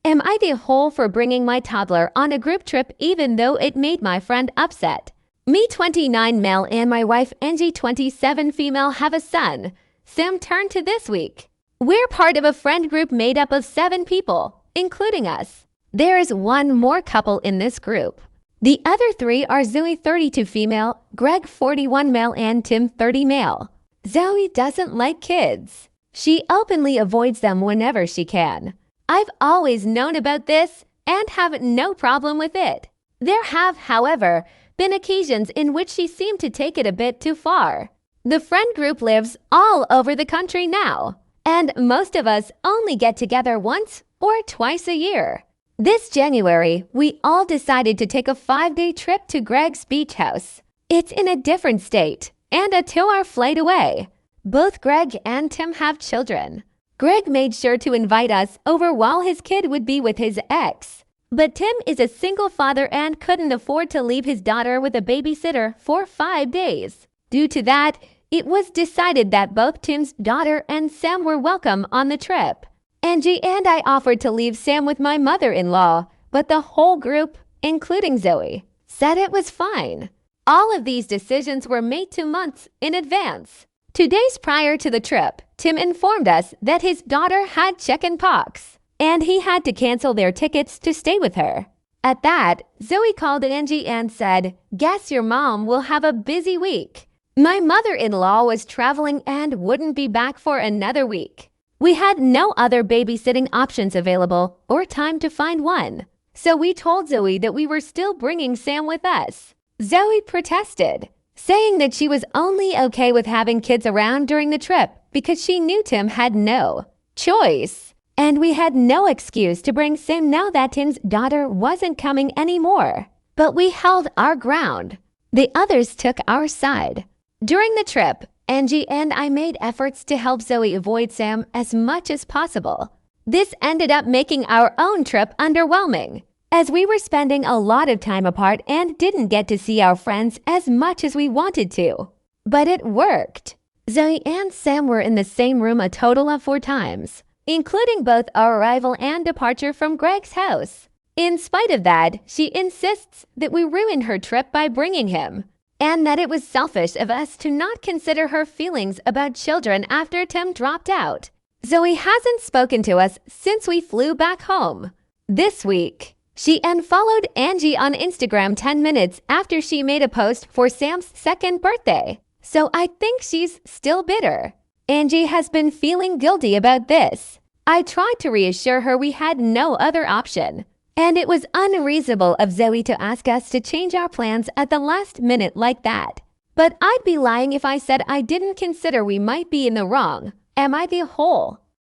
Am I the whole for bringing my toddler on a group trip even though it made my friend upset? Me 29 male and my wife Angie 27 female have a son. Sam turned to this week. We're part of a friend group made up of 7 people, including us. There is one more couple in this group. The other 3 are Zoe 32 female, Greg 41 male and Tim 30 male. Zoe doesn't like kids. She openly avoids them whenever she can. I've always known about this and have no problem with it. There have, however, been occasions in which she seemed to take it a bit too far. The friend group lives all over the country now, and most of us only get together once or twice a year. This January, we all decided to take a 5-day trip to Greg's beach house. It's in a different state and a 2-hour flight away. Both Greg and Tim have children. Greg made sure to invite us over while his kid would be with his ex. But Tim is a single father and couldn't afford to leave his daughter with a babysitter for 5 days. Due to that, it was decided that both Tim's daughter and Sam were welcome on the trip. Angie and I offered to leave Sam with my mother-in-law, but the whole group, including Zoe, said it was fine. All of these decisions were made 2 months in advance. 2 days prior to the trip, Tim informed us that his daughter had chickenpox, and he had to cancel their tickets to stay with her. At that, Zoe called Angie and said, "Guess your mom will have a busy week." My mother-in-law was traveling and wouldn't be back for another week. We had no other babysitting options available or time to find one. So we told Zoe that we were still bringing Sam with us. Zoe protested, saying that she was only okay with having kids around during the trip because she knew Tim had no choice. And we had no excuse to bring Sam now that Tim's daughter wasn't coming anymore. But we held our ground. The others took our side. During the trip, Angie and I made efforts to help Zoe avoid Sam as much as possible. This ended up making our own trip underwhelming, as we were spending a lot of time apart and didn't get to see our friends as much as we wanted to. But it worked. Zoe and Sam were in the same room a total of 4 times, including both our arrival and departure from Greg's house. In spite of that, she insists that we ruined her trip by bringing him, and that it was selfish of us to not consider her feelings about children after Tim dropped out. Zoe hasn't spoken to us since we flew back home. This week, she unfollowed Angie on Instagram 10 minutes after she made a post for Sam's 2nd birthday. So I think she's still bitter. Angie has been feeling guilty about this. I tried to reassure her we had no other option, and it was unreasonable of Zoe to ask us to change our plans at the last minute like that. But I'd be lying if I said I didn't consider we might be in the wrong. Am I the whole?